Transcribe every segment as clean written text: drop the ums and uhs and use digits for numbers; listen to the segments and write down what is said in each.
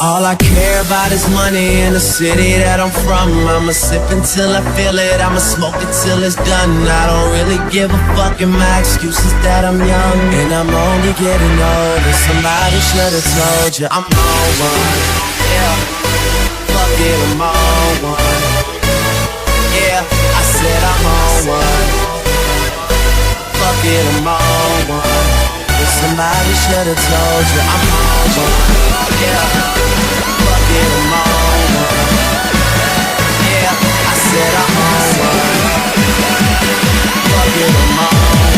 All I care about is money in the city that I'm from. I'ma sip until I feel it, I'ma smoke it till it's done. I don't really give a fuck, and my excuse is that I'm young and I'm only getting older. Somebody should've told you I'm on one. Yeah, fuck it, I'm on one. Yeah, I said I'm on one. Fuck it, I'm on one. Somebody should've told you I'm on one. Yeah, fuck it, I'm on one. Yeah, I said I'm on one. Fuck it, I'm on.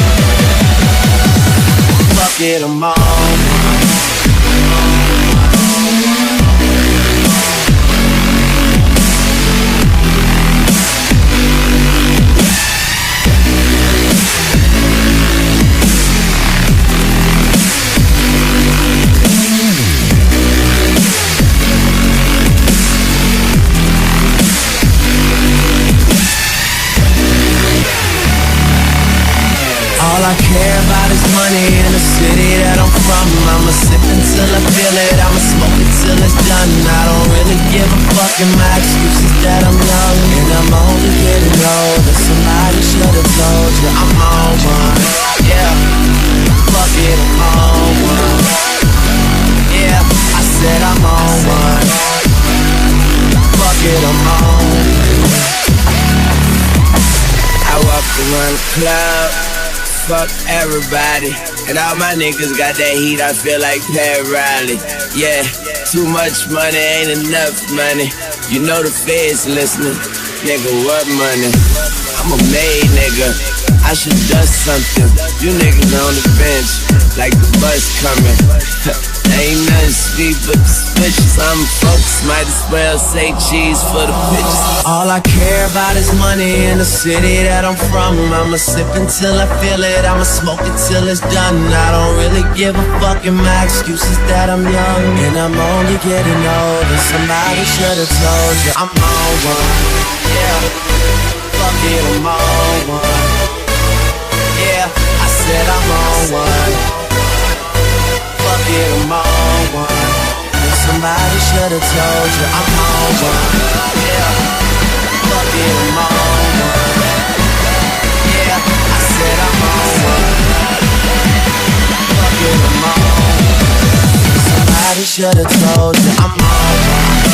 Fuck it, I'm on one. All I care about is money in the city that I'm from. I'ma sip until I feel it, I'ma smoke it till it's done. I don't really give a fuck, and my excuse is that I'm young and I'm only getting older. Somebody should've told you I'm on one. Yeah, fuck it, I'm on one. Yeah, I said I'm on one. Fuck it, I'm on. I walk around the club, fuck everybody, and all my niggas got that heat, I feel like Pat Riley. Yeah, too much money ain't enough money. You know the feds listening, nigga, what money? I'm a made nigga, I should dust something. You niggas on the bench, like the bus coming. Ain't nothing sweet but suspicious. I'm folks, might as well say cheese for the pictures. All I care about is money in the city that I'm from. I'ma sip until I feel it, I'ma smoke it till it's done. I don't really give a fuck, and my excuse is that I'm young and I'm only getting older. Somebody should've told you I'm on one. Yeah, fuck it, I'm on one. Yeah, I said I'm on one. Fuck it, I'm on one. Somebody should've told you I'm on one. Yeah, fuck it, I'm on one. Yeah, I said I'm on one. Fuck it, I'm on one. Somebody should've told you I'm on one.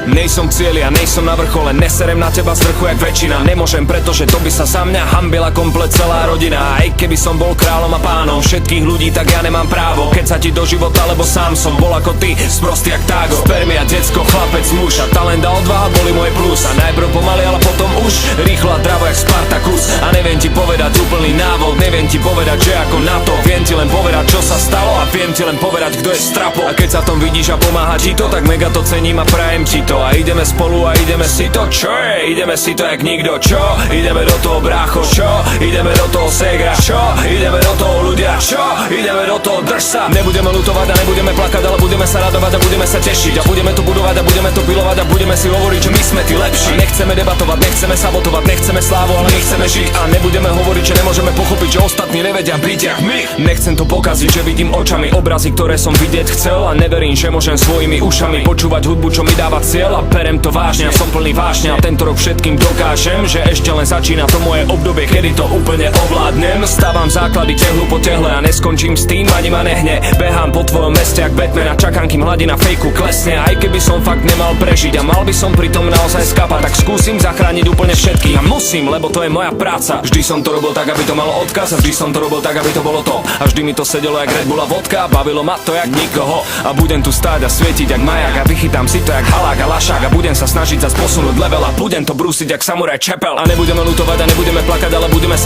Nejsom cieľ, ja nejsom na vrchole, neserem na teba z vrchu jak väčšina. Nemôžem, pretože to by sa za mňa hambila komplet celá rodina. Aj keby som bol kráľom a pánom všetkých ľudí, tak ja nemám právo keď sa ti do života, lebo sám som bol ako ty, sprostý jak tágo. Spermia, decko, chlapec, muž a talent a odvaha boli moje plus. A najprv pomaly, ale potom už rýchlo a dravo jak Spartakus. A neviem ti povedať úplný návod, neviem ti povedať, že ako na to. Viem ti len povedať, čo sa stalo, a viem ti len povedať, kto je strapo. A keď sa tom vidíš a pomáha ti to, tak mega to cením a prajem ti to. A ideme spolu a ideme si to, čo je? Ideme si to jak nikto, čo? Ideme do toho, brácho, čo? Ideme do toho, segra, čo? Ideme do toho, ľudia, čo? Ideme do toho, drž sa. Nebudeme ľutovať a nebudeme plakať, ale budeme sa radovať a budeme sa tešiť. A budeme to budovať a budeme to pilovať a budeme si hovoriť, že my sme tí lepší. A nechceme debatovať, nechceme sabotovať, nechceme slávu, ale my chceme žiť. A nebudeme hovoriť, že nemôžeme pochopiť, že ostatní nevedia byť jak my. Nechcem to pokaziť, že vidím očami obrazy, ktoré som vidieť chcel, a neverím, že môžem svojimi ušami počúvať hudbu, čo mi dáva cieľ. A berem to vážne, som plný vášne a tento rok všetkým dokážem, že ešte len začína to moje obdobie, kedy to úplne ovládnem. Stávam základy tehlu po tehle a neskončím s tým, ani ma nehne. Behám po tvojom meste jak Batman a čakám, kým hladina fejku klesne. Aj keby som fakt nemal prežiť a mal by som pritom naozaj skapať, tak skúsim zachrániť úplne všetkých. A musím, lebo to je moja práca. Vždy som to robil tak, aby to malo odkaz, a vždy som to robil tak, aby to bolo top. A vždy mi to sedelo jak Red Bull a vodka, bavilo ma to jak nikoho. A budem tu stáť a svietiť jak majak a vychytám si to jak halák a fľašák a budem sa snažiť zas posunúť level a budem to brúsiť jak samuraj čepel. A nebudeme lutovať a nebudeme plakať, ale budeme sa